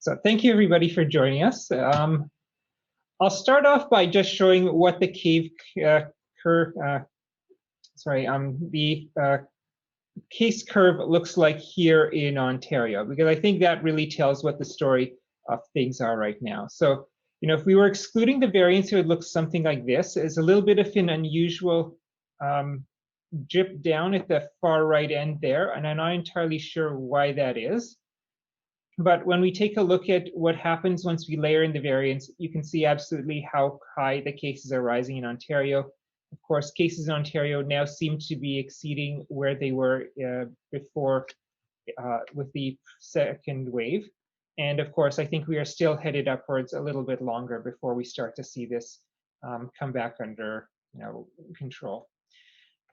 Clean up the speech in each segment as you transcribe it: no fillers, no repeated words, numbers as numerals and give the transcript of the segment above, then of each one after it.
So thank you everybody for joining us. I'll start off by just showing what the case curve looks like here in Ontario, because I think that really tells what the story of things are right now. So, if we were excluding the variants, it would look something like this. It's a little bit of an unusual dip down at the far right end there, and I'm not entirely sure why that is. But when we take a look at what happens once we layer in the variants, you can see absolutely how high the cases are rising in Ontario. Of course, cases in Ontario now seem to be exceeding where they were before with the second wave. And of course, I think we are still headed upwards a little bit longer before we start to see this come back under control.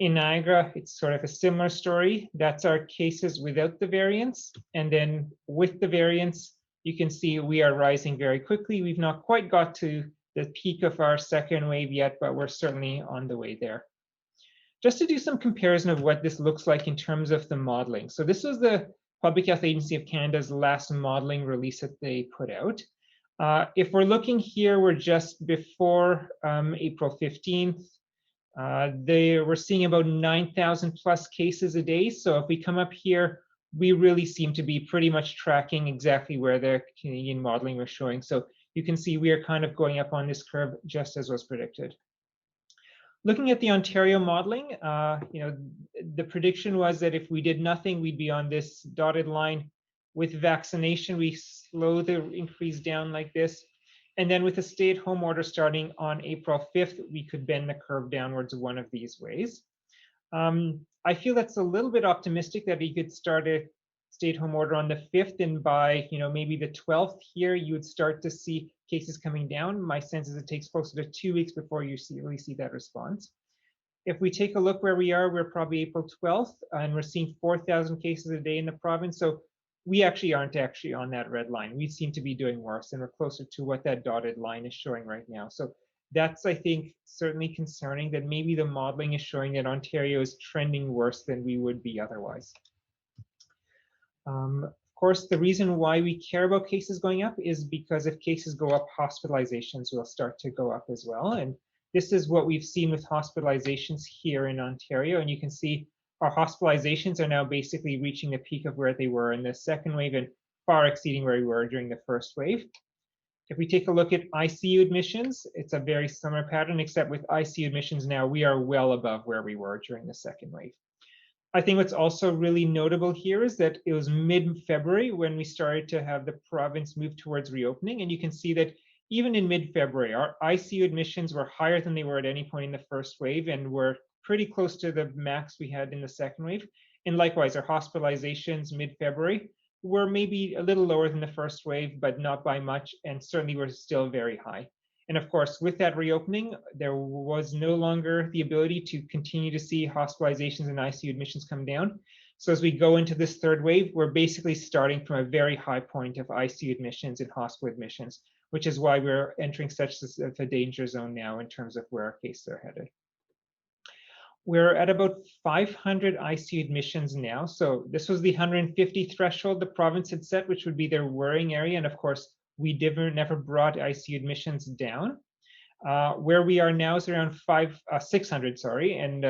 In Niagara, it's sort of a similar story. That's our cases without the variants. And then with the variants, you can see we are rising very quickly. We've not quite got to the peak of our second wave yet, but we're certainly on the way there. Just to do some comparison of what this looks like in terms of the modeling. So this was the Public Health Agency of Canada's last modeling release that they put out. If we're looking here, we're just before April 15th. They were seeing about 9,000 plus cases a day. So if we come up here, we really seem to be pretty much tracking exactly where the Canadian modeling was showing. So you can see we are kind of going up on this curve just as was predicted. Looking at the Ontario modeling, the prediction was that if we did nothing, we'd be on this dotted line. With vaccination, we slow the increase down like this. And then with a stay-at-home order starting on April 5th, we could bend the curve downwards one of these ways. I feel that's a little bit optimistic that we could start a stay-at-home order on the 5th, and by maybe the 12th here, you would start to see cases coming down. My sense is it takes closer to 2 weeks before you really see that response. If we take a look where we are, we're probably April 12th, and we're seeing 4,000 cases a day in the province. So we actually aren't on that red line. We seem to be doing worse, and we're closer to what that dotted line is showing right now. So that's, I think, certainly concerning that maybe the modeling is showing that Ontario is trending worse than we would be otherwise. Of course, the reason why we care about cases going up is because if cases go up, hospitalizations will start to go up as well. And this is what we've seen with hospitalizations here in Ontario. And you can see our hospitalizations are now basically reaching the peak of where they were in the second wave and far exceeding where we were during the first wave. If we take a look at ICU admissions, it's a very similar pattern, except with ICU admissions now, we are well above where we were during the second wave. I think what's also really notable here is that it was mid-February when we started to have the province move towards reopening. And you can see that even in mid-February, our ICU admissions were higher than they were at any point in the first wave, and were pretty close to the max we had in the second wave. And likewise, our hospitalizations mid-February were maybe a little lower than the first wave, but not by much, and certainly were still very high. And of course, with that reopening, there was no longer the ability to continue to see hospitalizations and ICU admissions come down. So as we go into this third wave, we're basically starting from a very high point of ICU admissions and hospital admissions, which is why we're entering such a danger zone now in terms of where our cases are headed. We're at about 500 ICU admissions now. So this was the 150 threshold the province had set, which would be their worrying area. And of course, we never brought ICU admissions down. Where we are now is around 600, sorry, and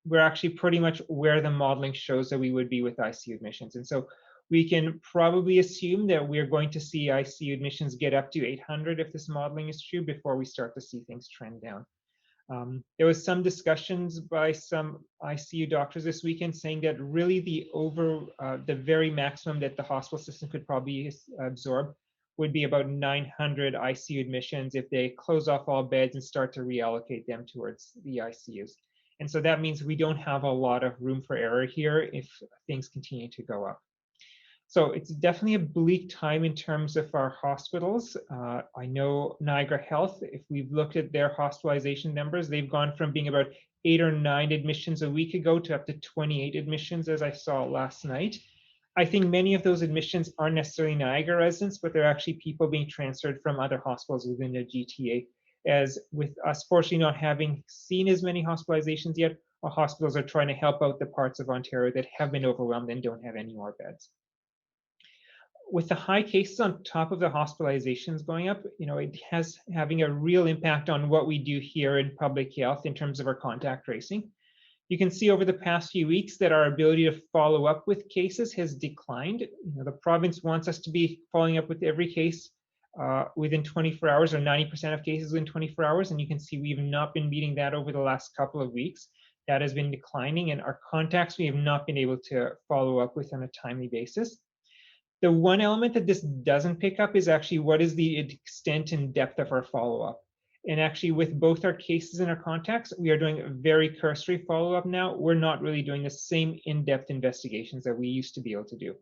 we're actually pretty much where the modeling shows that we would be with ICU admissions. And so we can probably assume that we're going to see ICU admissions get up to 800 if this modeling is true before we start to see things trend down. There was some discussions by some ICU doctors this weekend saying that really the very maximum that the hospital system could probably absorb would be about 900 ICU admissions if they close off all beds and start to reallocate them towards the ICUs. And so that means we don't have a lot of room for error here if things continue to go up. So it's definitely a bleak time in terms of our hospitals. I know Niagara Health, if we've looked at their hospitalization numbers, they've gone from being about 8 or 9 admissions a week ago to up to 28 admissions, as I saw last night. I think many of those admissions aren't necessarily Niagara residents, but they're actually people being transferred from other hospitals within the GTA. As with us, fortunately, not having seen as many hospitalizations yet, our hospitals are trying to help out the parts of Ontario that have been overwhelmed and don't have any more beds. with the high cases on top of the hospitalizations going up, it has having a real impact on what we do here in public health in terms of our contact tracing. You can see over the past few weeks that our ability to follow up with cases has declined. The province wants us to be following up with every case within 24 hours, or 90% of cases within 24 hours. And you can see we've not been meeting that over the last couple of weeks. That has been declining, and our contacts we have not been able to follow up with on a timely basis. The one element that this doesn't pick up is actually what is the extent and depth of our follow-up. And actually, with both our cases and our contacts, we are doing a very cursory follow-up now. We're not really doing the same in-depth investigations that we used to be able to do.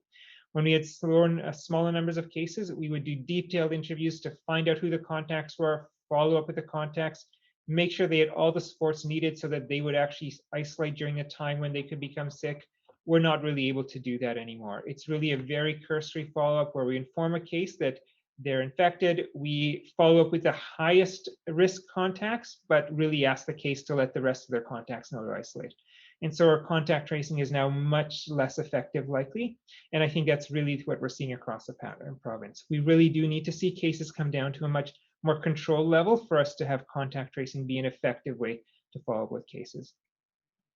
When we had smaller numbers of cases, we would do detailed interviews to find out who the contacts were, follow up with the contacts, make sure they had all the supports needed so that they would actually isolate during a time when they could become sick. We're not really able to do that anymore. It's really a very cursory follow-up where we inform a case that they're infected. We follow up with the highest risk contacts, but really ask the case to let the rest of their contacts know to isolate. And so our contact tracing is now much less effective, likely. And I think that's really what we're seeing across the province. We really do need to see cases come down to a much more controlled level for us to have contact tracing be an effective way to follow up with cases.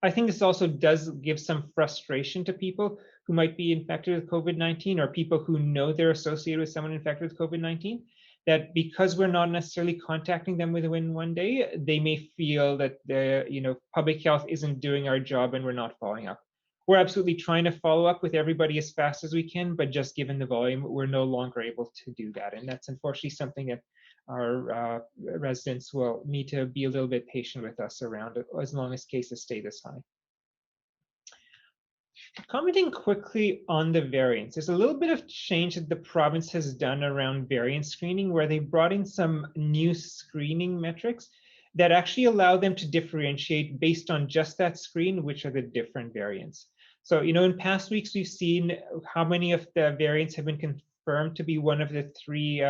I think this also does give some frustration to people who might be infected with COVID-19, or people who know they're associated with someone infected with COVID-19, that because we're not necessarily contacting them within one day, they may feel that the public health isn't doing our job and we're not following up. We're absolutely trying to follow up with everybody as fast as we can, but just given the volume, we're no longer able to do that. And that's unfortunately something that our residents will need to be a little bit patient with us around it as long as cases stay this high. Commenting quickly on the variants, there's a little bit of change that the province has done around variant screening, where they brought in some new screening metrics that actually allow them to differentiate based on just that screen, which are the different variants. So, in past weeks, we've seen how many of the variants have been confirmed to be one of the three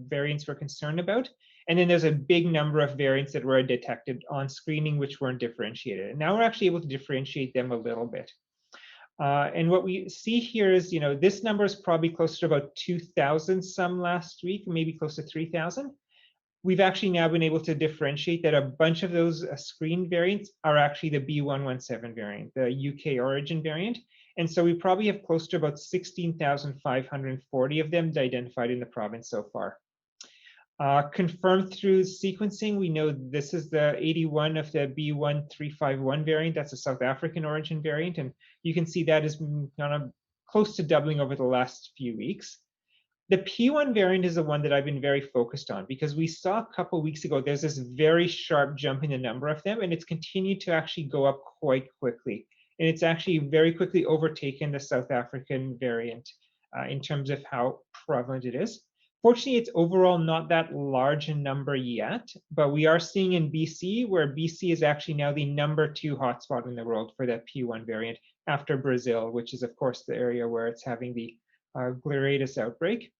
variants we're concerned about. And then there's a big number of variants that were detected on screening, which weren't differentiated. And now we're actually able to differentiate them a little bit. And what we see here is, this number is probably closer to about 2,000 some last week, maybe close to 3,000. We've actually now been able to differentiate that a bunch of those screen variants are actually the B117 variant, the UK origin variant. And so we probably have close to about 16,540 of them identified in the province so far. Confirmed through sequencing, we know this is the 81 of the B1351 variant. That's a South African origin variant. And you can see that is kind of close to doubling over the last few weeks. The P1 variant is the one that I've been very focused on, because we saw a couple of weeks ago, there's this very sharp jump in the number of them, and it's continued to actually go up quite quickly. And it's actually very quickly overtaken the South African variant in terms of how prevalent it is. Fortunately, it's overall not that large a number yet, but we are seeing in BC, where BC is actually now the #2 hotspot in the world for that P1 variant, after Brazil, which is, of course, the area where it's having the glorious outbreak.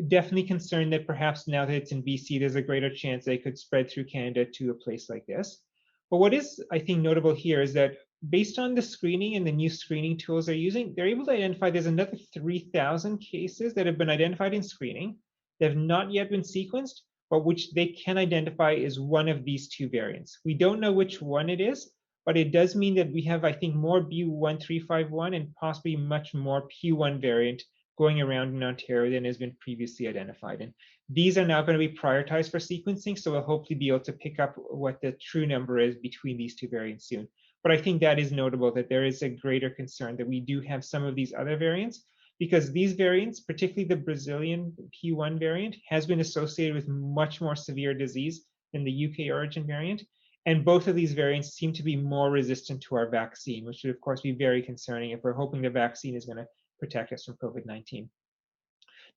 Definitely concerned that perhaps now that it's in BC, there's a greater chance they could spread through Canada to a place like this. But what is, I think, notable here is that based on the screening and the new screening tools they're using, they're able to identify there's another 3,000 cases that have been identified in screening that have not yet been sequenced, but which they can identify as one of these two variants. We don't know which one it is, but it does mean that we have, I think, more B1351 and possibly much more P1 variant going around in Ontario than has been previously identified. And these are now going to be prioritized for sequencing, so we'll hopefully be able to pick up what the true number is between these two variants soon. But I think that is notable, that there is a greater concern that we do have some of these other variants, because these variants, particularly the Brazilian P1 variant, has been associated with much more severe disease than the UK origin variant. And both of these variants seem to be more resistant to our vaccine, which would, of course, be very concerning if we're hoping the vaccine is going to protect us from COVID-19.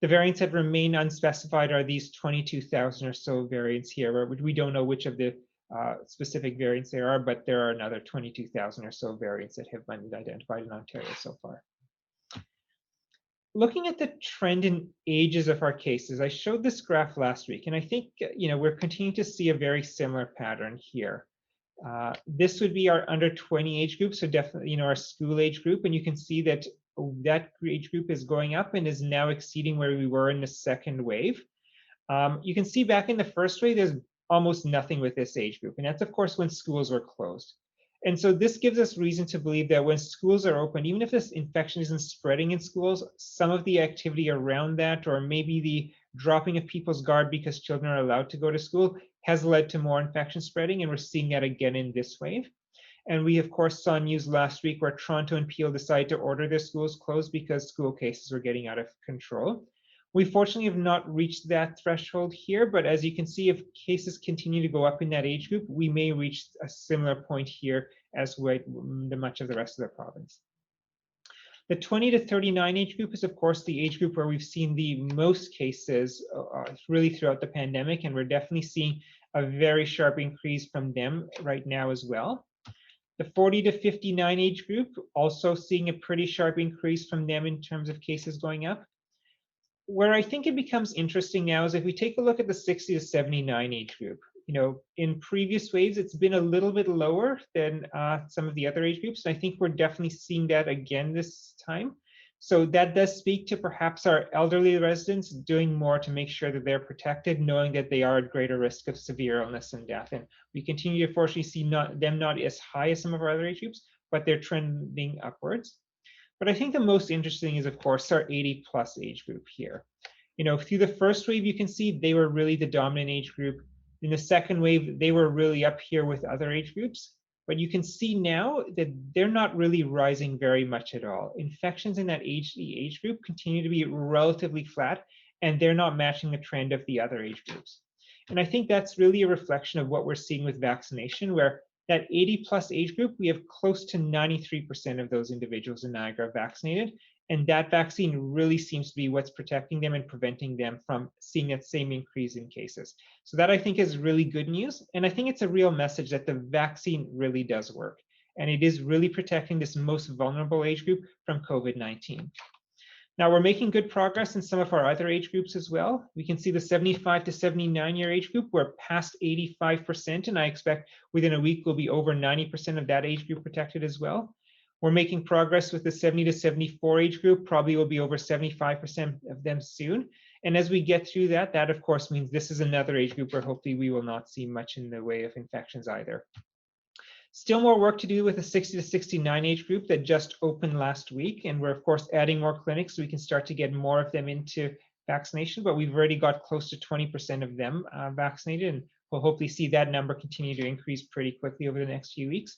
The variants that remain unspecified are these 22,000 or so variants here, where we don't know which of the specific variants there are, but there are another 22,000 or so variants that have been identified in Ontario so far. Looking at the trend in ages of our cases, I showed this graph last week, and I think we're continuing to see a very similar pattern here. This would be our under 20 age group, so definitely our school age group, and you can see that that age group is going up and is now exceeding where we were in the second wave. You can see back in the first wave, there's almost nothing with this age group. And that's, of course, when schools were closed. And so this gives us reason to believe that when schools are open, even if this infection isn't spreading in schools, some of the activity around that, or maybe the dropping of people's guard because children are allowed to go to school, has led to more infection spreading. And we're seeing that again in this wave. And we, of course, saw news last week where Toronto and Peel decided to order their schools closed because school cases were getting out of control. We fortunately have not reached that threshold here, but as you can see, if cases continue to go up in that age group, we may reach a similar point here as with much of the rest of the province. The 20 to 39 age group is, of course, the age group where we've seen the most cases really throughout the pandemic, and we're definitely seeing a very sharp increase from them right now as well. The 40 to 59 age group, also seeing a pretty sharp increase from them in terms of cases going up. Where I think it becomes interesting now is if we take a look at the 60 to 79 age group. In previous waves, it's been a little bit lower than some of the other age groups. And I think we're definitely seeing that again this time. So that does speak to perhaps our elderly residents doing more to make sure that they're protected, knowing that they are at greater risk of severe illness and death. And we continue to fortunately see them not as high as some of our other age groups, but they're trending upwards. But I think the most interesting is, of course, our 80 plus age group here. Through the first wave, you can see they were really the dominant age group. In the second wave, they were really up here with other age groups. But you can see now that they're not really rising very much at all. Infections in that age group continue to be relatively flat, and they're not matching the trend of the other age groups. And I think that's really a reflection of what we're seeing with vaccination, where that 80 plus age group, we have close to 93% of those individuals in Niagara vaccinated. And that vaccine really seems to be what's protecting them and preventing them from seeing that same increase in cases. So that I think is really good news. And I think it's a real message that the vaccine really does work. And it is really protecting this most vulnerable age group from COVID-19. Now we're making good progress in some of our other age groups as well. We can see the 75 to 79 year age group, we're past 85%, and I expect within a week we'll be over 90% of that age group protected as well. We're making progress with the 70 to 74 age group, probably will be over 75% of them soon. And as we get through that, that of course means this is another age group where hopefully we will not see much in the way of infections either. Still more work to do with the 60 to 69 age group that just opened last week. And we're of course adding more clinics so we can start to get more of them into vaccination, but we've already got close to 20% of them vaccinated, and we'll hopefully see that number continue to increase pretty quickly over the next few weeks.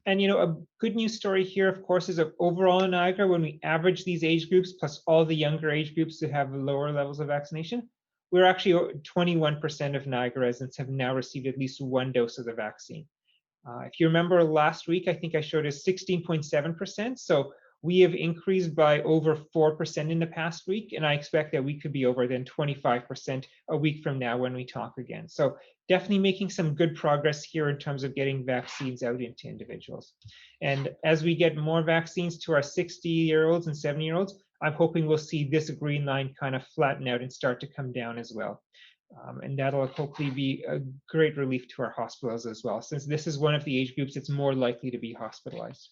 And a good news story here, of course, is that overall in Niagara, when we average these age groups plus all the younger age groups that have lower levels of vaccination, we're actually 21% of Niagara residents have now received at least one dose of the vaccine. If you remember last week, I think I showed us 16.7%. So we have increased by over 4% in the past week, and I expect that we could be over then 25% a week from now when we talk again. So definitely making some good progress here in terms of getting vaccines out into individuals. And as we get more vaccines to our 60-year-olds and 70-year-olds, I'm hoping we'll see this green line kind of flatten out and start to come down as well. And that'll hopefully be a great relief to our hospitals as well, since this is one of the age groups that's more likely to be hospitalized.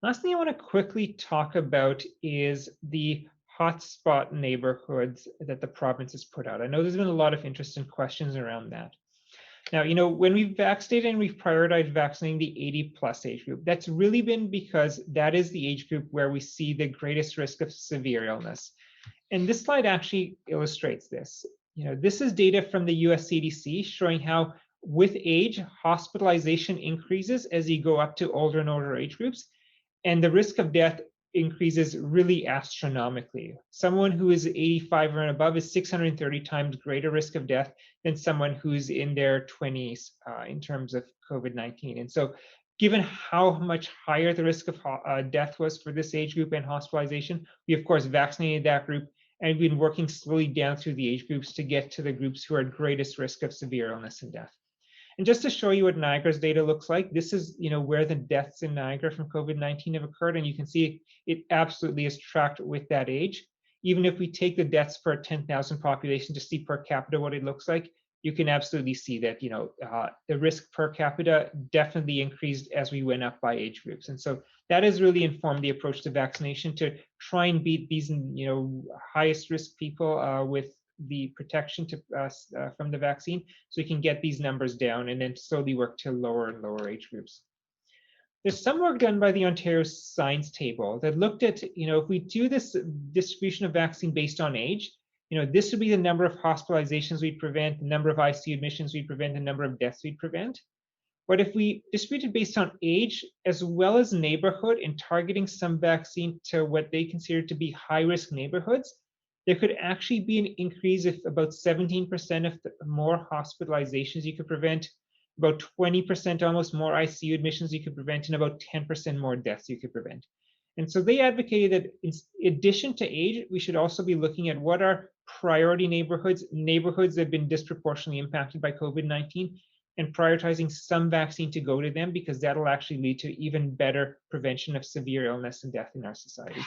Last thing I want to quickly talk about is the hotspot neighborhoods that the province has put out. I know there's been a lot of interest and questions around that. Now, when we've vaccinated and we've prioritized vaccinating the 80 plus age group, that's really been because that is the age group where we see the greatest risk of severe illness. And this slide actually illustrates this. This is data from the US CDC showing how with age, hospitalization increases as you go up to older and older age groups, and the risk of death increases really astronomically. Someone who is 85 or above is 630 times greater risk of death than someone who's in their 20s in terms of COVID-19. And so given how much higher the risk of death was for this age group and hospitalization, we of course vaccinated that group, and we've been working slowly down through the age groups to get to the groups who are at greatest risk of severe illness and death. And just to show you what Niagara's data looks like, this is where the deaths in Niagara from COVID-19 have occurred, and you can see it absolutely is tracked with that age. Even if we take the deaths per 10,000 population to see per capita what it looks like, you can absolutely see that, the risk per capita definitely increased as we went up by age groups. And so that has really informed the approach to vaccination to try and beat these, highest risk people with the protection from the vaccine, so we can get these numbers down and then slowly work to lower and lower age groups. There's some work done by the Ontario Science Table that looked at, if we do this distribution of vaccine based on age, this would be the number of hospitalizations we'd prevent, the number of ICU admissions we'd prevent, the number of deaths we'd prevent. But if we distribute it based on age as well as neighborhood and targeting some vaccine to what they consider to be high-risk neighborhoods, there could actually be an increase of about 17% of more hospitalizations you could prevent, about 20% almost more ICU admissions you could prevent, and about 10% more deaths you could prevent. And so they advocated that in addition to age, we should also be looking at what are priority neighborhoods that have been disproportionately impacted by COVID-19, and prioritizing some vaccine to go to them, because that'll actually lead to even better prevention of severe illness and death in our society.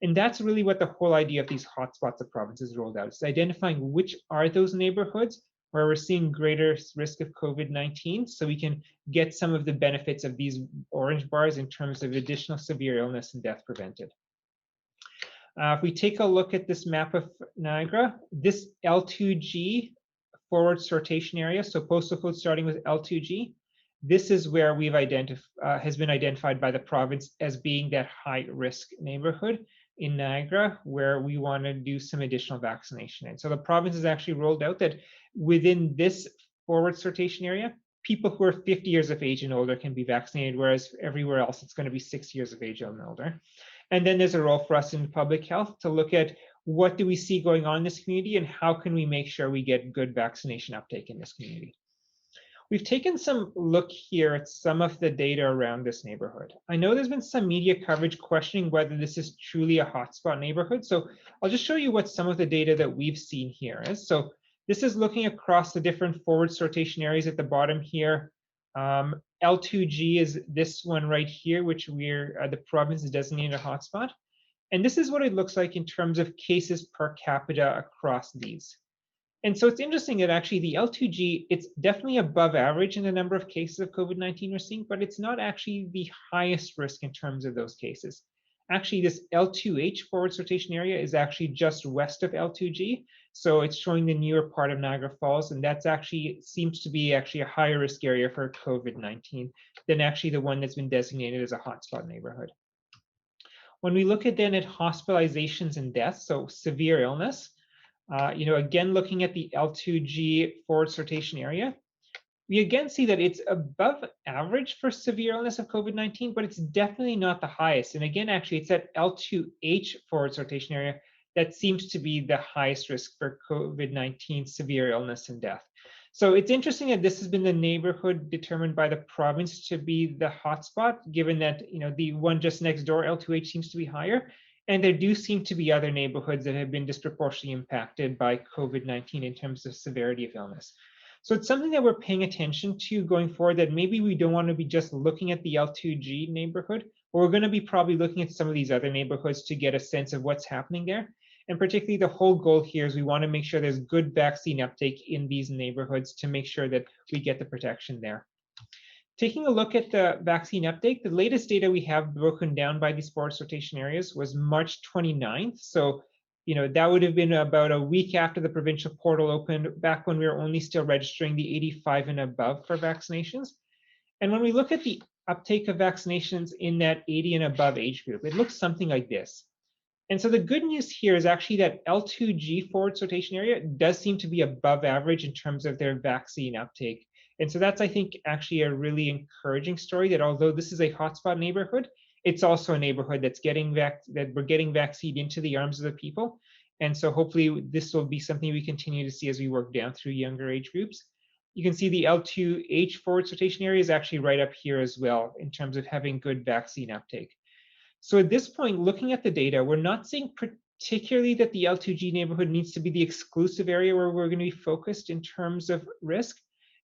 And that's really what the whole idea of these hotspots the provinces rolled out. It's identifying which are those neighborhoods where we're seeing greater risk of COVID-19, so we can get some of the benefits of these orange bars in terms of additional severe illness and death prevented. If we take a look at this map of Niagara, this L2G forward sortation area, so postal code starting with L2G, this is where we've has been identified by the province as being that high risk neighborhood in Niagara where we want to do some additional vaccination. And so the province has actually rolled out that within this forward sortation area, people who are 50 years of age and older can be vaccinated, whereas everywhere else it's going to be 6 years of age and older. And then there's a role for us in public health to look at what do we see going on in this community and how can we make sure we get good vaccination uptake in this community. We've taken some look here at some of the data around this neighborhood. I know there's been some media coverage questioning whether this is truly a hotspot neighborhood. So I'll just show you what some of the data that we've seen here is. So this is looking across the different forward sortation areas at the bottom here. L2G is this one right here, which the province is designated a hotspot. And this is what it looks like in terms of cases per capita across these. And so it's interesting that actually the L2G, it's definitely above average in the number of cases of COVID-19 we're seeing, but it's not actually the highest risk in terms of those cases. Actually, this L2H forward sortation area is actually just west of L2G. So it's showing the newer part of Niagara Falls, and that's actually seems to be actually a higher risk area for COVID-19 than actually the one that's been designated as a hotspot neighborhood. When we look at then at hospitalizations and deaths, so severe illness, again, looking at the L2G forward sortation area, we again see that it's above average for severe illness of COVID-19, but it's definitely not the highest. And again, actually, it's that L2H forward sortation area that seems to be the highest risk for COVID-19 severe illness and death. So it's interesting that this has been the neighborhood determined by the province to be the hotspot, given that the one just next door, L2H, seems to be higher. And there do seem to be other neighborhoods that have been disproportionately impacted by COVID-19 in terms of severity of illness. So it's something that we're paying attention to going forward, that maybe we don't want to be just looking at the L2G neighborhood, but we're going to be probably looking at some of these other neighborhoods to get a sense of what's happening there. And particularly the whole goal here is we want to make sure there's good vaccine uptake in these neighborhoods to make sure that we get the protection there. Taking a look at the vaccine uptake, the latest data we have broken down by these forward sortation areas was March 29th. So, that would have been about a week after the provincial portal opened, back when we were only still registering the 85 and above for vaccinations. And when we look at the uptake of vaccinations in that 80 and above age group, it looks something like this. And so the good news here is actually that L2G forward sortation area does seem to be above average in terms of their vaccine uptake. And so that's, I think, actually a really encouraging story, that although this is a hotspot neighborhood, it's also a neighborhood that's that we're getting vaccine into the arms of the people. And so hopefully this will be something we continue to see as we work down through younger age groups. You can see the L2H forward sortation area is actually right up here as well in terms of having good vaccine uptake. So at this point, looking at the data, we're not seeing particularly that the L2G neighborhood needs to be the exclusive area where we're going to be focused in terms of risk.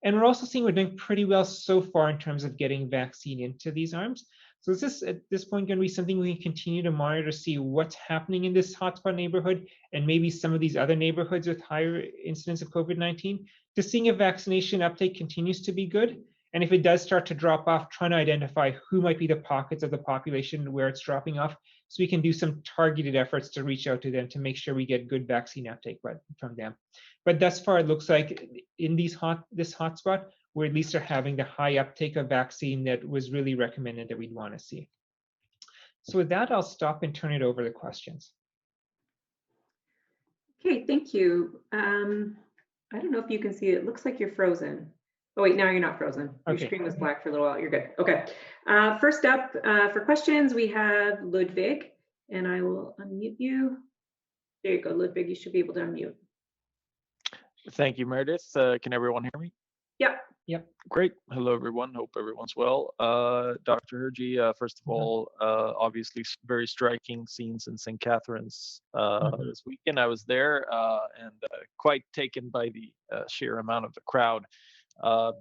And we're also seeing we're doing pretty well so far in terms of getting vaccine into these arms. So is this at this point going to be something we can continue to monitor to see what's happening in this hotspot neighborhood and maybe some of these other neighborhoods with higher incidence of COVID-19, to seeing if vaccination uptake continues to be good? And if it does start to drop off, trying to identify who might be the pockets of the population where it's dropping off, so we can do some targeted efforts to reach out to them to make sure we get good vaccine uptake from them. But thus far, it looks like in this hotspot, we at least are having the high uptake of vaccine that was really recommended that we'd want to see. So with that, I'll stop and turn it over to questions. Okay, thank you. I don't know if you can see it. It looks like you're frozen. Oh wait, now you're not frozen. Your screen was black for a little while. You're good. Okay. First up for questions, we have Ludwig, and I will unmute you. There you go, Ludwig. You should be able to unmute. Thank you, Meredith. Can everyone hear me? Yep. Yep. Great. Hello, everyone. Hope everyone's well. Dr. Hergy, first of all, obviously very striking scenes in St. Catharines this weekend. I was there and quite taken by the sheer amount of the crowd. I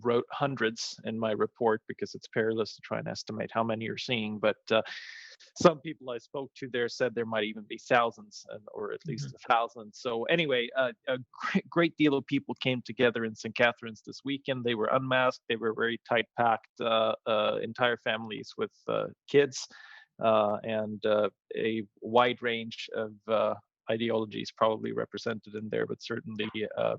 wrote hundreds in my report because it's perilous to try and estimate how many you're seeing, but some people I spoke to there said there might even be thousands, or at least 1,000. So anyway, a great deal of people came together in St. Catharines this weekend. They were unmasked. They were very tight packed, entire families with kids, and a wide range of ideologies probably represented in there, but certainly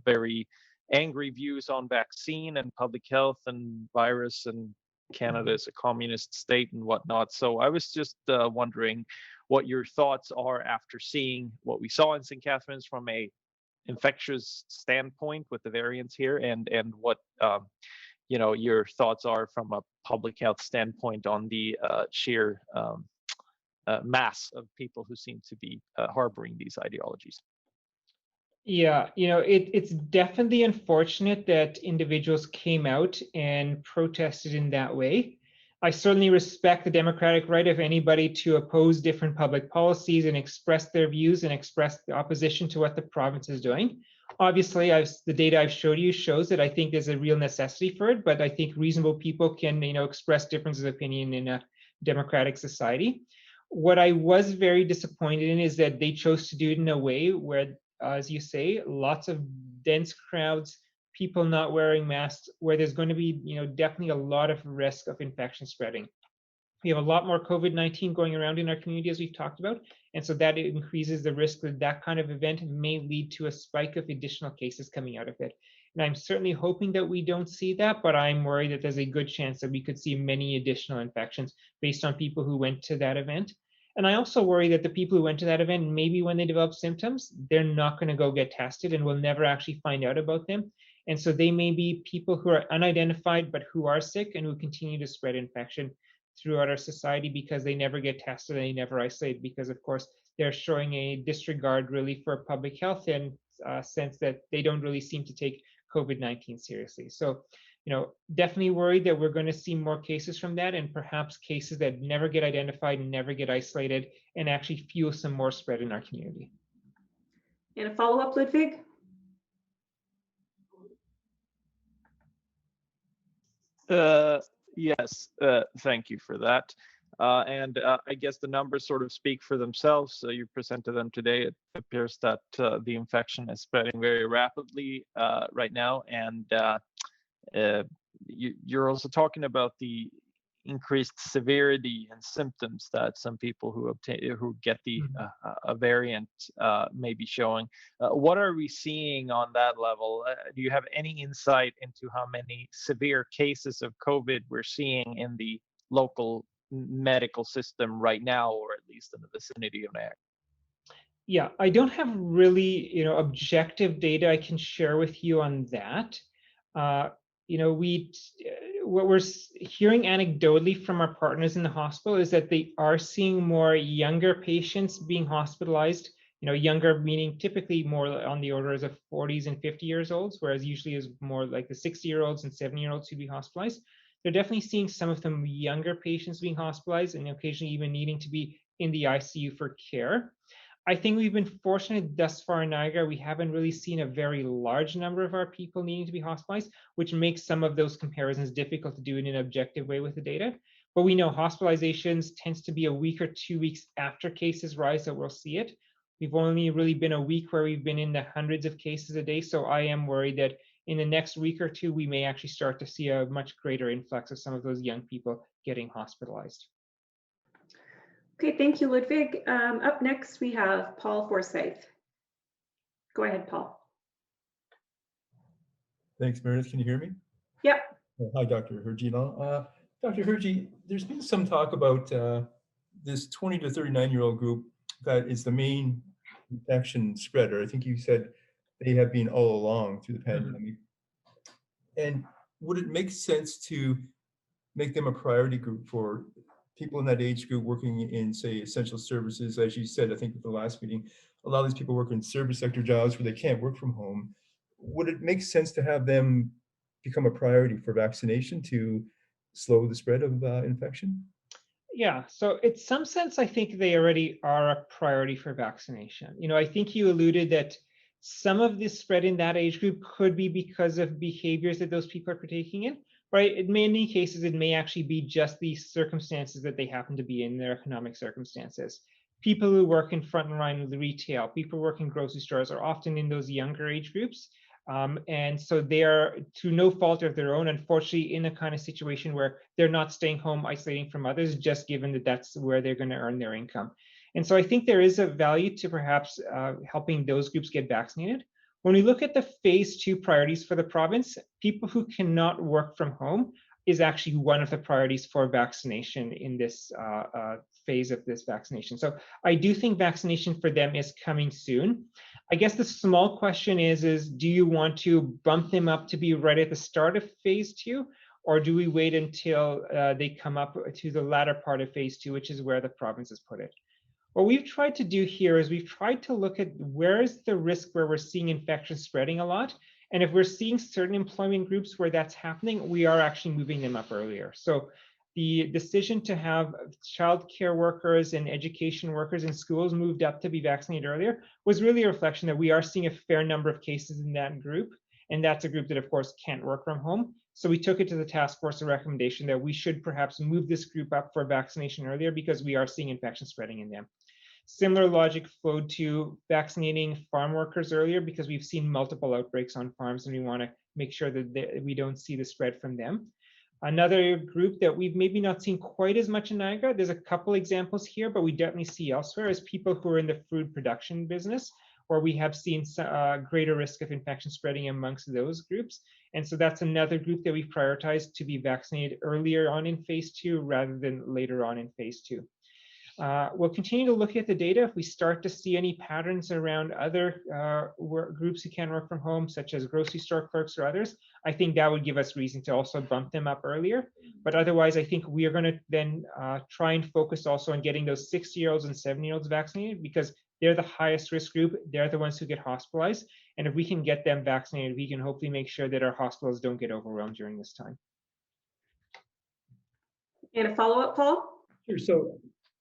very angry views on vaccine and public health and virus, and Canada is a communist state and whatnot. So I was just wondering what your thoughts are after seeing what we saw in St. Catharines from a infectious standpoint with the variants here, and what your thoughts are from a public health standpoint on the sheer mass of people who seem to be harboring these ideologies. Yeah, it's definitely unfortunate that individuals came out and protested in that way. I certainly respect the democratic right of anybody to oppose different public policies and express their views and express the opposition to what the province is doing. Obviously, the data I've showed you shows that I think there's a real necessity for it, but I think reasonable people can, express differences of opinion in a democratic society. What I was very disappointed in is that they chose to do it in a way where, as you say, lots of dense crowds, people not wearing masks, where there's going to be, definitely a lot of risk of infection spreading. We have a lot more COVID-19 going around in our community, as we've talked about, and so that increases the risk that that kind of event may lead to a spike of additional cases coming out of it. And I'm certainly hoping that we don't see that, but I'm worried that there's a good chance that we could see many additional infections based on people who went to that event. And I also worry that the people who went to that event, maybe when they develop symptoms, they're not going to go get tested and we'll never actually find out about them. And so they may be people who are unidentified, but who are sick and who continue to spread infection throughout our society because they never get tested and they never isolate, because of course they're showing a disregard really for public health and sense that they don't really seem to take COVID-19 seriously. So, definitely worried that we're going to see more cases from that, and perhaps cases that never get identified and never get isolated and actually fuel some more spread in our community. And a follow-up, Ludwig? Yes, thank you for that. And I guess the numbers sort of speak for themselves. So you presented them today. It appears that the infection is spreading very rapidly right now. And you're also talking about the increased severity and symptoms that some people who get the a variant may be showing. What are we seeing on that level? Do you have any insight into how many severe cases of COVID we're seeing in the local medical system right now, or at least in the vicinity of Niagara? Yeah, I don't have really, objective data I can share with you on that. What we're hearing anecdotally from our partners in the hospital is that they are seeing more younger patients being hospitalized. Younger meaning typically more on the orders of 40s and 50 years old, whereas usually is more like the 60-year-olds and 70-year-olds who be hospitalized. They're definitely seeing some of them younger patients being hospitalized and occasionally even needing to be in the ICU for care. I think we've been fortunate thus far in Niagara. We haven't really seen a very large number of our people needing to be hospitalized, which makes some of those comparisons difficult to do in an objective way with the data. But we know hospitalizations tends to be a week or 2 weeks after cases rise that we'll see it. We've only really been a week where we've been in the hundreds of cases a day. So I am worried that in the next week or two, we may actually start to see a much greater influx of some of those young people getting hospitalized. Okay, thank you, Ludwig. Up next, we have Paul Forsyth. Go ahead, Paul. Thanks, Meredith. Can you hear me? Yep. Hi, Dr. Hergy. Dr. Hergy, there's been some talk about this 20 to 39-year-old group that is the main infection spreader. I think you said they have been all along through the pandemic. And would it make sense to make them a priority group for people in that age group working in, say, essential services? As you said, I think at the last meeting, a lot of these people work in service sector jobs where they can't work from home. Would it make sense to have them become a priority for vaccination to slow the spread of infection? Yeah, so in some sense, I think they already are a priority for vaccination. I think you alluded that some of this spread in that age group could be because of behaviors that those people are partaking in, right? In many cases, it may actually be just the circumstances that they happen to be in, their economic circumstances. People who work in frontline of the retail, people who work in grocery stores are often in those younger age groups. And so they are, to no fault of their own, unfortunately, in a kind of situation where they're not staying home, isolating from others, just given that that's where they're going to earn their income. And so I think there is a value to perhaps helping those groups get vaccinated. When we look at the phase 2 priorities for the province, people who cannot work from home is actually one of the priorities for vaccination in this phase of this vaccination. So I do think vaccination for them is coming soon. I guess the small question is do you want to bump them up to be right at the start of phase 2? Or do we wait until they come up to the latter part of phase 2, which is where the province has put it? What we've tried to do here is we've tried to look at where is the risk where we're seeing infection spreading a lot. And if we're seeing certain employment groups where that's happening, we are actually moving them up earlier. So the decision to have childcare workers and education workers in schools moved up to be vaccinated earlier was really a reflection that we are seeing a fair number of cases in that group. And that's a group that, of course, can't work from home. So we took it to the task force, a recommendation that we should perhaps move this group up for vaccination earlier because we are seeing infection spreading in them. Similar logic flowed to vaccinating farm workers earlier because we've seen multiple outbreaks on farms and we want to make sure that we don't see the spread from them. Another group that we've maybe not seen quite as much in Niagara, there's a couple examples here, but we definitely see elsewhere, is people who are in the food production business, where we have seen greater risk of infection spreading amongst those groups. And so that's another group that we've prioritized to be vaccinated earlier on in phase 2 rather than later on in phase 2. We'll continue to look at the data. If we start to see any patterns around other groups who can work from home, such as grocery store clerks or others, I think that would give us reason to also bump them up earlier. But otherwise, I think we are going to then try and focus also on getting those 60-year-olds and 70-year-olds vaccinated because they're the highest risk group. They're the ones who get hospitalized. And if we can get them vaccinated, we can hopefully make sure that our hospitals don't get overwhelmed during this time. And a follow-up, Paul? Sure.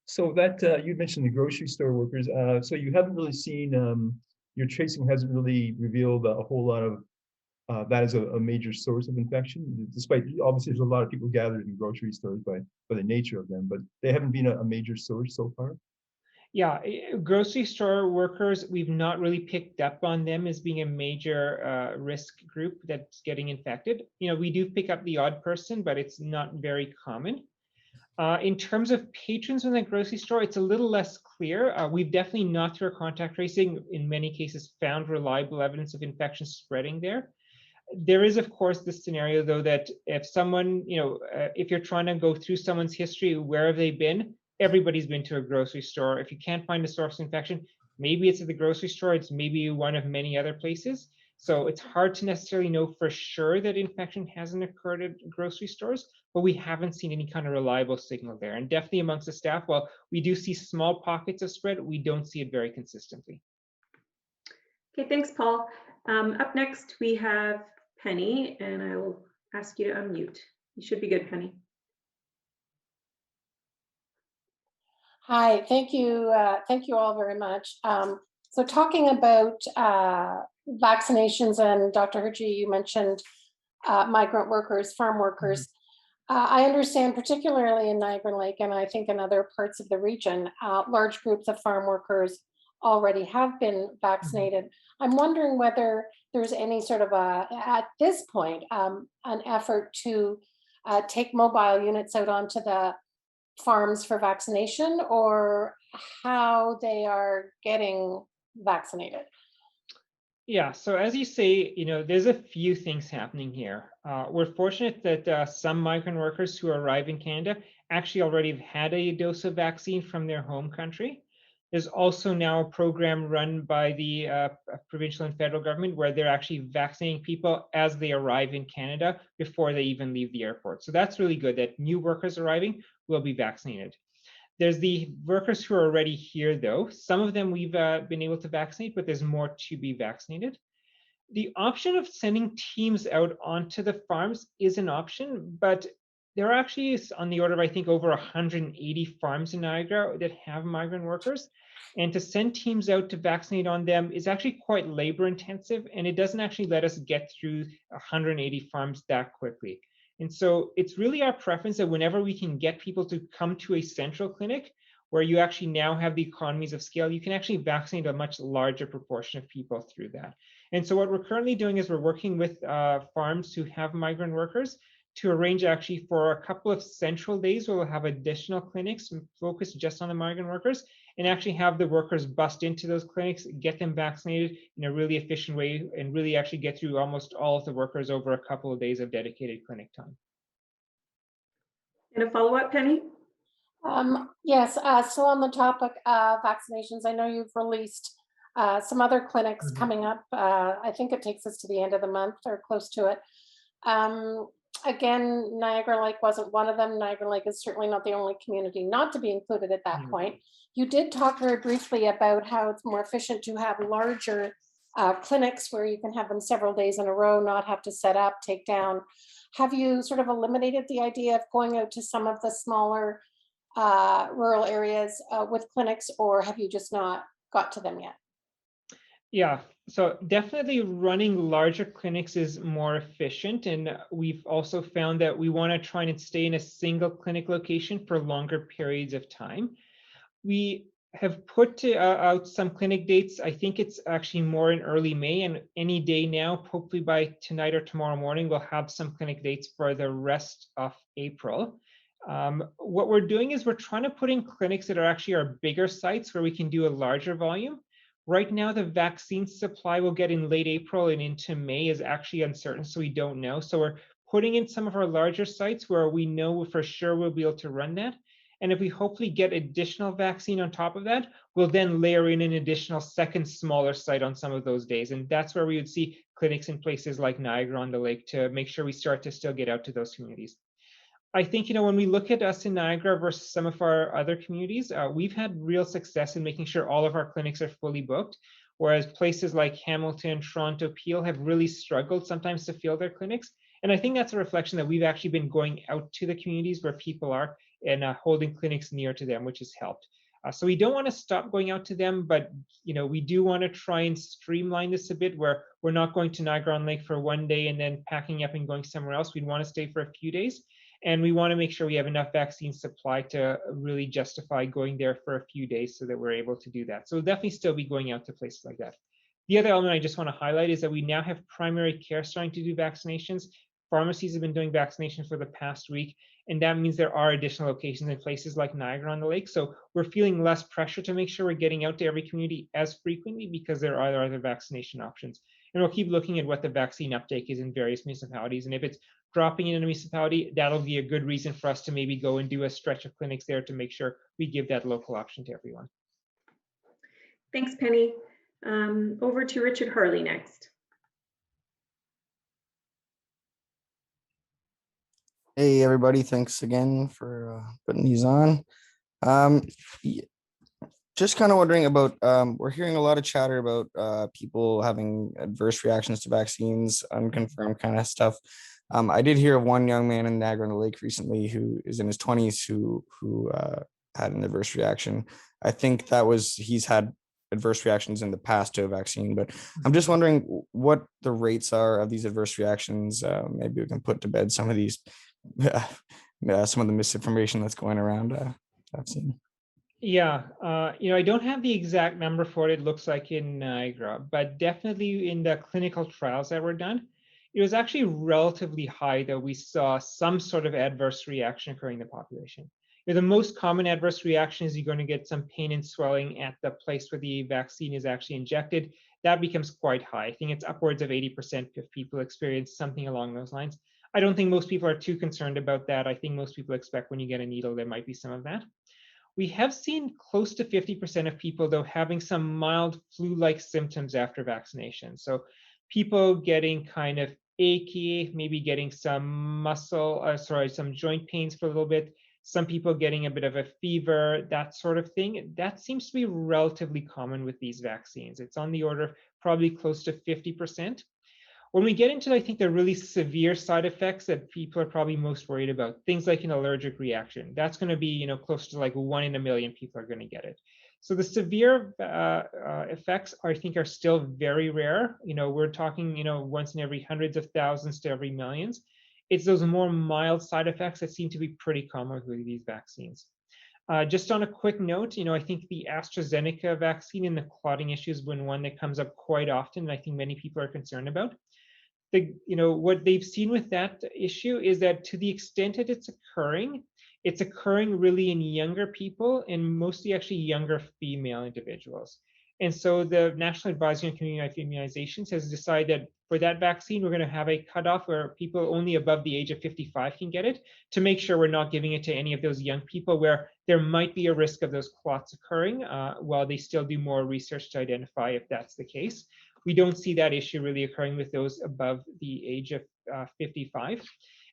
So that you mentioned the grocery store workers. So you haven't really seen, your tracing hasn't really revealed a whole lot of that as a major source of infection, despite obviously there's a lot of people gathered in grocery stores by the nature of them, but they haven't been a major source so far. Yeah, grocery store workers, we've not really picked up on them as being a major risk group that's getting infected. We do pick up the odd person, but it's not very common. In terms of patrons in the grocery store, it's a little less clear. We've definitely not through our contact tracing, in many cases, found reliable evidence of infection spreading there. There is, of course, this scenario, though, that if someone, if you're trying to go through someone's history, where have they been? Everybody's been to a grocery store. If you can't find a source of infection, maybe it's at the grocery store. It's maybe one of many other places. So it's hard to necessarily know for sure that infection hasn't occurred at grocery stores, but we haven't seen any kind of reliable signal there. And definitely amongst the staff, while we do see small pockets of spread, we don't see it very consistently. Okay, thanks, Paul. Up next, we have Penny, and I will ask you to unmute. You should be good, Penny. Hi, thank you. Thank you all very much. So talking about vaccinations, and Dr. Hergy, you mentioned migrant workers, farm workers. I understand, particularly in Niagara Lake, and I think in other parts of the region, large groups of farm workers already have been vaccinated. I'm wondering whether there's any sort of at this point, an effort to take mobile units out onto the farms for vaccination, or how they are getting vaccinated. Yeah, so as you say, there's a few things happening here. We're fortunate that some migrant workers who arrive in Canada actually already have had a dose of vaccine from their home country. There's also now a program run by the provincial and federal government where they're actually vaccinating people as they arrive in Canada before they even leave the airport. So that's really good that new workers arriving will be vaccinated. There's the workers who are already here, though. Some of them we've been able to vaccinate, but there's more to be vaccinated. The option of sending teams out onto the farms is an option, but there are actually on the order of, I think, over 180 farms in Niagara that have migrant workers. And to send teams out to vaccinate on them is actually quite labor intensive, and it doesn't actually let us get through 180 farms that quickly. And so it's really our preference that whenever we can get people to come to a central clinic where you actually now have the economies of scale, you can actually vaccinate a much larger proportion of people through that. And so what we're currently doing is we're working with farms who have migrant workers to arrange actually for a couple of central days where we'll have additional clinics focused just on the migrant workers, and actually have the workers bust into those clinics, get them vaccinated in a really efficient way, and really actually get through almost all of the workers over a couple of days of dedicated clinic time. And a follow-up, Penny? Yes, so on the topic of vaccinations, I know you've released some other clinics coming up. I think it takes us to the end of the month or close to it. Again, Niagara Lake wasn't one of them. Niagara Lake is certainly not the only community not to be included at that point. You did talk very briefly about how it's more efficient to have larger clinics where you can have them several days in a row, not have to set up, take down. Have you sort of eliminated the idea of going out to some of the smaller rural areas with clinics, or have you just not got to them yet? Yeah, so definitely running larger clinics is more efficient. And we've also found that we want to try and stay in a single clinic location for longer periods of time. We have put out some clinic dates. I think it's actually more in early May, and any day now, hopefully by tonight or tomorrow morning, we'll have some clinic dates for the rest of April. What we're doing is we're trying to put in clinics that are actually our bigger sites where we can do a larger volume. Right now, the vaccine supply we'll get in late April and into May is actually uncertain, so we don't know. So we're putting in some of our larger sites where we know for sure we'll be able to run that. And if we hopefully get additional vaccine on top of that, we'll then layer in an additional second smaller site on some of those days. And that's where we would see clinics in places like Niagara on the Lake to make sure we start to still get out to those communities. I think, when we look at us in Niagara versus some of our other communities, we've had real success in making sure all of our clinics are fully booked, whereas places like Hamilton, Toronto, Peel have really struggled sometimes to fill their clinics. And I think that's a reflection that we've actually been going out to the communities where people are and holding clinics near to them, which has helped. So we don't want to stop going out to them, but we do want to try and streamline this a bit where we're not going to Niagara on Lake for one day and then packing up and going somewhere else. We'd want to stay for a few days. And we want to make sure we have enough vaccine supply to really justify going there for a few days so that we're able to do that. So we'll definitely still be going out to places like that. The other element I just want to highlight is that we now have primary care starting to do vaccinations. Pharmacies have been doing vaccinations for the past week, and that means there are additional locations in places like Niagara on the Lake. So we're feeling less pressure to make sure we're getting out to every community as frequently because there are other vaccination options. And we'll keep looking at what the vaccine uptake is in various municipalities. And if it's dropping in a municipality, that'll be a good reason for us to maybe go and do a stretch of clinics there to make sure we give that local option to everyone. Thanks, Penny. Over to Richard Harley next. Hey, everybody. Thanks again for putting these on. Just kind of wondering about, we're hearing a lot of chatter about people having adverse reactions to vaccines, unconfirmed kind of stuff. I did hear of one young man in Niagara on the Lake recently who is in his 20s who had an adverse reaction. I think he's had adverse reactions in the past to a vaccine, but I'm just wondering what the rates are of these adverse reactions. Maybe we can put to bed some of these, some of the misinformation that's going around vaccine. Yeah, I don't have the exact number for what it looks like in Niagara, but definitely in the clinical trials that were done, it was actually relatively high that we saw some sort of adverse reaction occurring in the population. The most common adverse reaction is you're going to get some pain and swelling at the place where the vaccine is actually injected. That becomes quite high. I think it's upwards of 80% of people experience something along those lines. I don't think most people are too concerned about that. I think most people expect when you get a needle, there might be some of that. We have seen close to 50% of people, though, having some mild flu-like symptoms after vaccination. So people getting kind of achy, maybe getting some some joint pains for a little bit, some people getting a bit of a fever, that sort of thing. That seems to be relatively common with these vaccines. It's on the order of probably close to 50%. When we get into, I think, the really severe side effects that people are probably most worried about, things like an allergic reaction, that's going to be, close to like 1 in a million people are going to get it. So the severe effects, I think, are still very rare. We're talking, once in every hundreds of thousands to every millions. It's those more mild side effects that seem to be pretty common with these vaccines. Just on a quick note, I think the AstraZeneca vaccine and the clotting issue has been one that comes up quite often, and I think many people are concerned about. What they've seen with that issue is that to the extent that it's occurring really in younger people and mostly actually younger female individuals. And so the National Advisory Committee on Immunizations has decided that for that vaccine, we're going to have a cutoff where people only above the age of 55 can get it, to make sure we're not giving it to any of those young people where there might be a risk of those clots occurring, while they still do more research to identify if that's the case. We don't see that issue really occurring with those above the age of 55.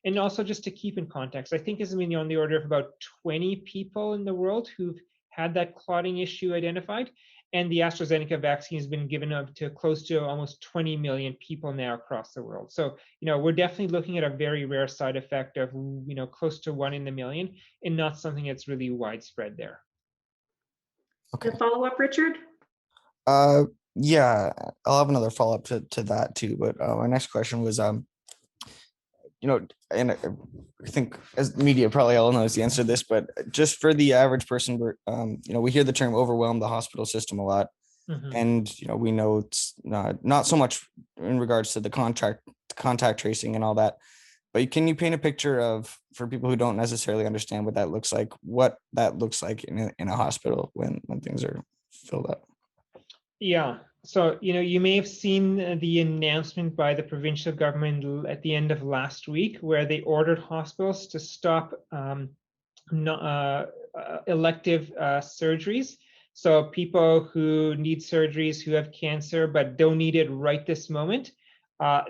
And also, just to keep in context, I think it's been on the order of about 20 people in the world who've had that clotting issue identified. And the AstraZeneca vaccine has been given up to close to almost 20 million people now across the world. So, we're definitely looking at a very rare side effect of, close to 1 in a million, and not something that's really widespread there. Okay. A follow-up, Richard? Yeah, I'll have another follow-up to that too. But my next question was, and I think as media probably all knows the answer to this, but just for the average person, we hear the term overwhelm the hospital system a lot. Mm-hmm. And, we know it's not so much in regards to the contact tracing and all that, but can you paint a picture of, for people who don't necessarily understand what that looks like in a hospital when things are filled up? Yeah, so you may have seen the announcement by the provincial government at the end of last week, where they ordered hospitals to stop elective surgeries. So people who need surgeries, who have cancer but don't need it right this moment,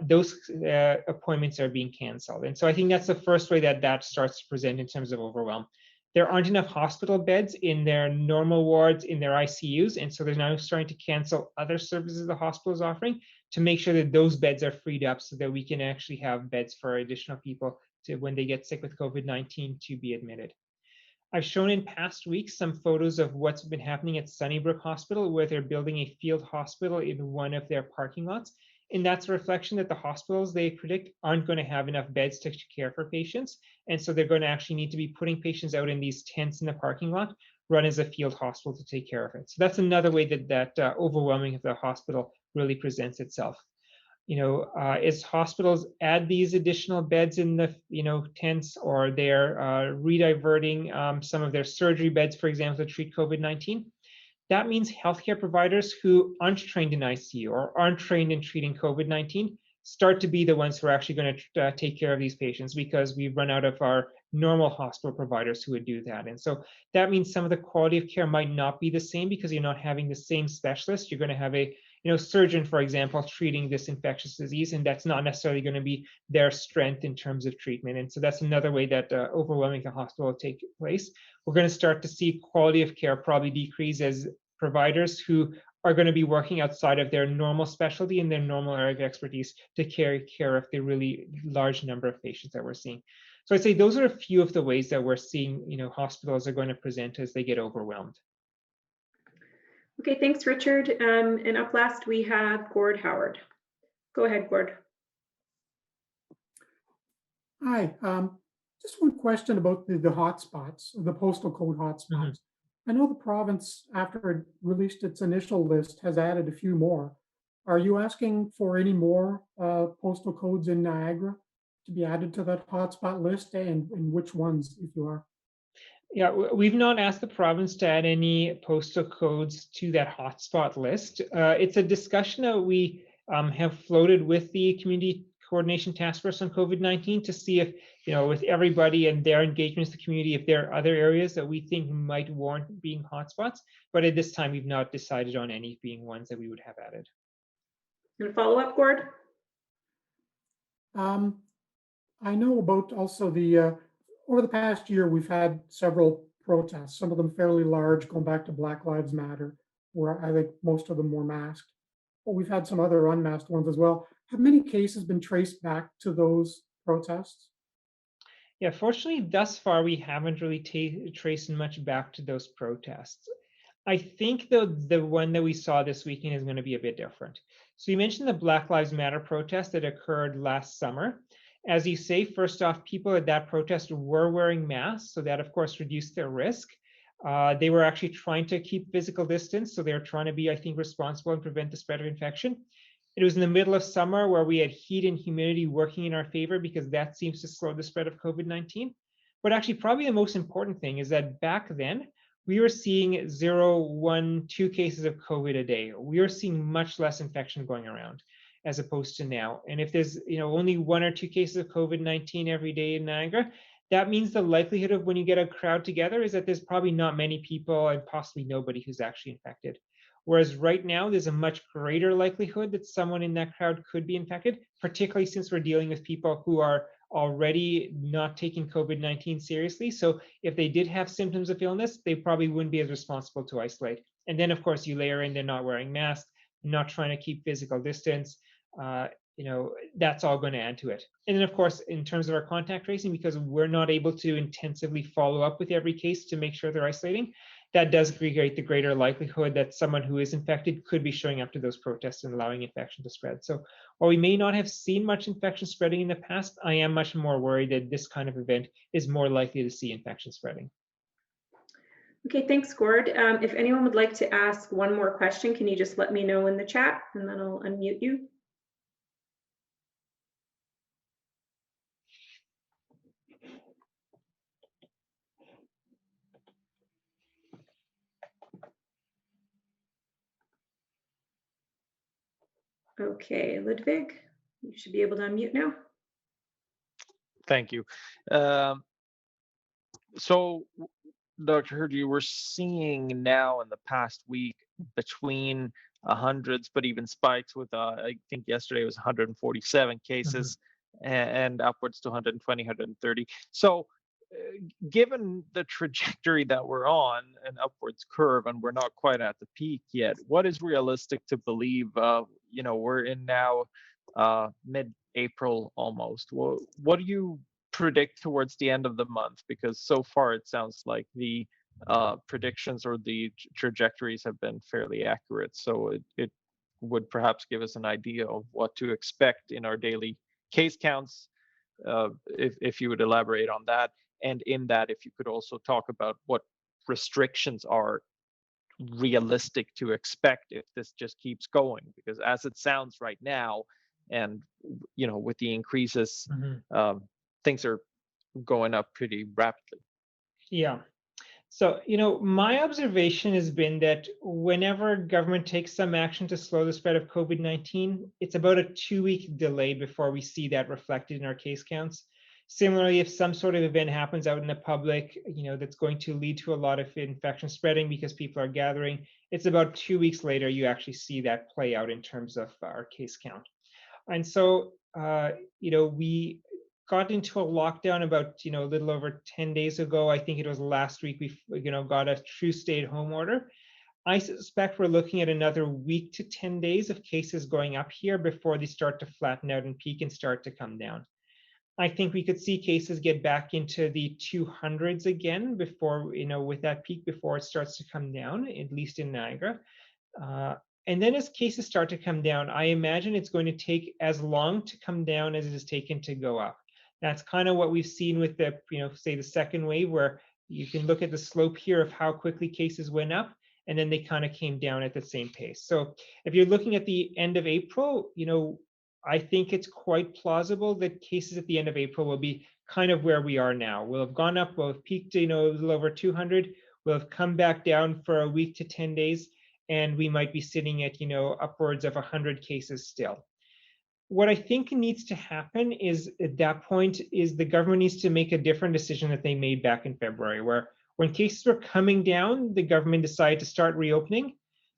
those appointments are being canceled. And so I think that's the first way that starts to present in terms of overwhelm. There aren't enough hospital beds in their normal wards, in their ICUs, and so they're now starting to cancel other services the hospital is offering to make sure that those beds are freed up so that we can actually have beds for additional people to, when they get sick with COVID-19, to be admitted. I've shown in past weeks some photos of what's been happening at Sunnybrook Hospital, where they're building a field hospital in one of their parking lots. And that's a reflection that the hospitals, they predict, aren't going to have enough beds to care for patients. And so they're going to actually need to be putting patients out in these tents in the parking lot, run as a field hospital to take care of it. So that's another way that overwhelming of the hospital really presents itself. As hospitals add these additional beds in the tents, or they're rediverting some of their surgery beds, for example, to treat COVID-19, that means healthcare providers who aren't trained in ICU or aren't trained in treating COVID-19 start to be the ones who are actually going to take care of these patients, because we've run out of our normal hospital providers who would do that. And so that means some of the quality of care might not be the same, because you're not having the same specialist. You're going to have a surgeon, for example, treating this infectious disease, and that's not necessarily going to be their strength in terms of treatment. And so that's another way that overwhelming the hospital will take place. We're going to start to see quality of care probably decrease as providers who are going to be working outside of their normal specialty and their normal area of expertise to take care of the really large number of patients that we're seeing. So I'd say those are a few of the ways that we're seeing, hospitals are going to present as they get overwhelmed. Okay, thanks, Richard. And up last, we have Gord Howard. Go ahead, Gord. Hi, just one question about the hotspots, the postal code hotspots. I know the province, after it released its initial list, has added a few more. Are you asking for any more postal codes in Niagara to be added to that hotspot list, and which ones, if you are? Yeah, we've not asked the province to add any postal codes to that hotspot list. It's a discussion that we have floated with the Community Coordination Task Force on COVID-19 to see if, with everybody and their engagement with the community, if there are other areas that we think might warrant being hotspots. But at this time, we've not decided on any being ones that we would have added. You want to follow up, Gord? I know about also the, over the past year, we've had several protests, some of them fairly large, going back to Black Lives Matter, where I think most of them were masked. But we've had some other unmasked ones as well. Have many cases been traced back to those protests? Yeah, fortunately, thus far, we haven't really traced much back to those protests. I think the one that we saw this weekend is going to be a bit different. So you mentioned the Black Lives Matter protest that occurred last summer. As you say, first off, people at that protest were wearing masks, so that of course reduced their risk. They were actually trying to keep physical distance, so they were trying to be, I think, responsible and prevent the spread of infection. It was in the middle of summer where we had heat and humidity working in our favor because that seems to slow the spread of COVID-19. But actually, probably the most important thing is that back then, we were seeing 0, 1, 2 cases of COVID a day. We are seeing much less infection going around as opposed to now. And if there's only 1 or 2 cases of COVID-19 every day in Niagara, that means the likelihood of when you get a crowd together is that there's probably not many people and possibly nobody who's actually infected. Whereas right now, there's a much greater likelihood that someone in that crowd could be infected, particularly since we're dealing with people who are already not taking COVID-19 seriously. So if they did have symptoms of illness, they probably wouldn't be as responsible to isolate. And then, of course, you layer in they're not wearing masks, not trying to keep physical distance. That's all going to add to it. And then, of course, in terms of our contact tracing, because we're not able to intensively follow up with every case to make sure they're isolating, that does create the greater likelihood that someone who is infected could be showing up to those protests and allowing infection to spread. So while we may not have seen much infection spreading in the past, I am much more worried that this kind of event is more likely to see infection spreading. Okay, thanks, Gord. If anyone would like to ask one more question, can you just let me know in the chat and then I'll unmute you. Okay, Ludwig, you should be able to unmute now. Thank you. So, Dr. Hergy, we're seeing now in the past week between hundreds, but even spikes with, I think yesterday was 147 cases and upwards to 120, 130. So, given the trajectory that we're on, an upwards curve, and we're not quite at the peak yet, what is realistic to believe? We're in now mid-April almost. What do you predict towards the end of the month? Because so far it sounds like the predictions or the trajectories have been fairly accurate. So it would perhaps give us an idea of what to expect in our daily case counts, if you would elaborate on that. And in that, if you could also talk about what restrictions are realistic to expect if this just keeps going, because as it sounds right now, and with the increases, things are going up pretty rapidly. Yeah. So, my observation has been that whenever government takes some action to slow the spread of COVID-19, it's about a 2-week delay before we see that reflected in our case counts. Similarly, if some sort of event happens out in the public, that's going to lead to a lot of infection spreading because people are gathering, it's about 2 weeks later you actually see that play out in terms of our case count. And so, we got into a lockdown about, a little over 10 days ago. I think it was last week we, got a true stay-at-home order. I suspect we're looking at another week to 10 days of cases going up here before they start to flatten out and peak and start to come down. I think we could see cases get back into the 200s again before, with that peak before it starts to come down, at least in Niagara. And then as cases start to come down, I imagine it's going to take as long to come down as it has taken to go up. That's kind of what we've seen with the, say the second wave, where you can look at the slope here of how quickly cases went up, and then they kind of came down at the same pace. So if you're looking at the end of April, I think it's quite plausible that cases at the end of April will be kind of where we are now. We'll have gone up, we'll have peaked, a little over 200, we'll have come back down for a week to 10 days, and we might be sitting at, upwards of 100 cases still. What I think needs to happen is at that point is the government needs to make a different decision that they made back in February, where when cases were coming down, the government decided to start reopening.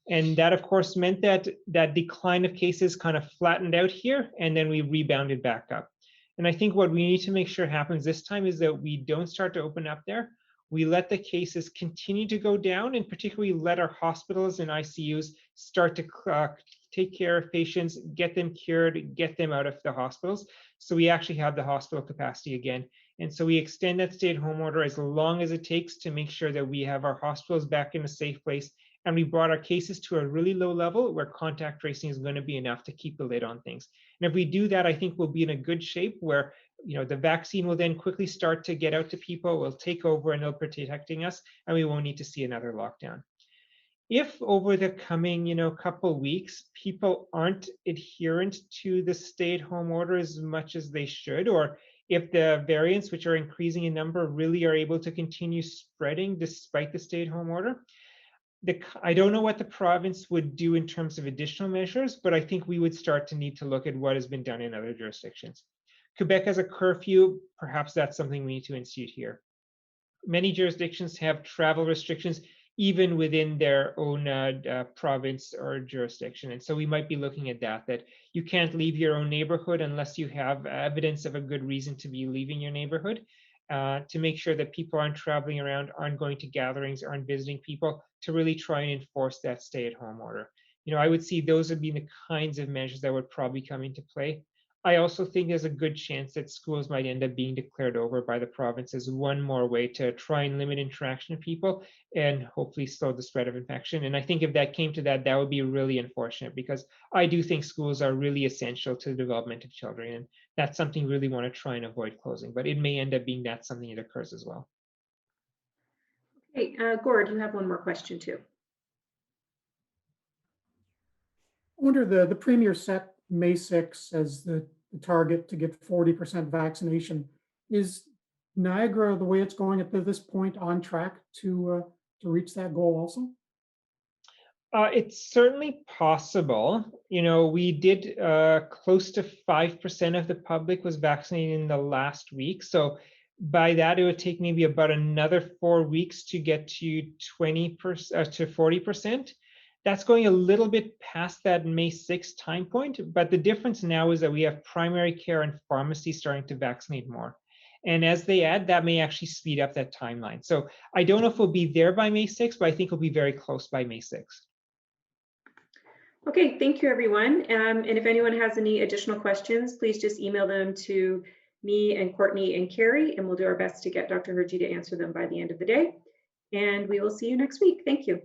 And that, of course, meant that that decline of cases kind of flattened out here, and then we rebounded back up. And I think what we need to make sure happens this time is that we don't start to open up there. We let the cases continue to go down, and particularly let our hospitals and ICUs start to take care of patients, get them cured, get them out of the hospitals. So we actually have the hospital capacity again. And so we extend that stay-at-home order as long as it takes to make sure that we have our hospitals back in a safe place. And we brought our cases to a really low level where contact tracing is going to be enough to keep the lid on things. And if we do that, I think we'll be in a good shape where, the vaccine will then quickly start to get out to people, will take over, and it'll be protecting us, and we won't need to see another lockdown. If over the coming, couple weeks, people aren't adherent to the stay-at-home order as much as they should, or if the variants, which are increasing in number, really are able to continue spreading despite the stay-at-home order, I don't know what the province would do in terms of additional measures, but I think we would start to need to look at what has been done in other jurisdictions. Quebec has a curfew. Perhaps that's something we need to institute here. Many jurisdictions have travel restrictions even within their own province or jurisdiction. And so we might be looking at that you can't leave your own neighborhood unless you have evidence of a good reason to be leaving your neighborhood, to make sure that people aren't traveling around, aren't going to gatherings, aren't visiting people, to really try and enforce that stay-at-home order. I would see those would be the kinds of measures that would probably come into play. I also think there's a good chance that schools might end up being declared over by the province as one more way to try and limit interaction of people and hopefully slow the spread of infection. And I think if that came to that, that would be really unfortunate, because I do think schools are really essential to the development of children. And that's something we really want to try and avoid closing, but it may end up being that something that occurs as well. Okay, Gord, you have one more question too. I wonder, the Premier set May 6th as the target to get 40% vaccination. Is Niagara, the way it's going at this point, on track to reach that goal also? It's certainly possible. We did close to 5% of the public was vaccinated in the last week. So by that, it would take maybe about another 4 weeks to get to 20% to 40%. That's going a little bit past that May 6th time point, but the difference now is that we have primary care and pharmacy starting to vaccinate more. And as they add, that may actually speed up that timeline. So I don't know if we'll be there by May 6th, but I think we'll be very close by May 6th. Okay, thank you, everyone. And if anyone has any additional questions, please just email them to me and Courtney and Carrie, and we'll do our best to get Dr. Hergy to answer them by the end of the day. And we will see you next week. Thank you.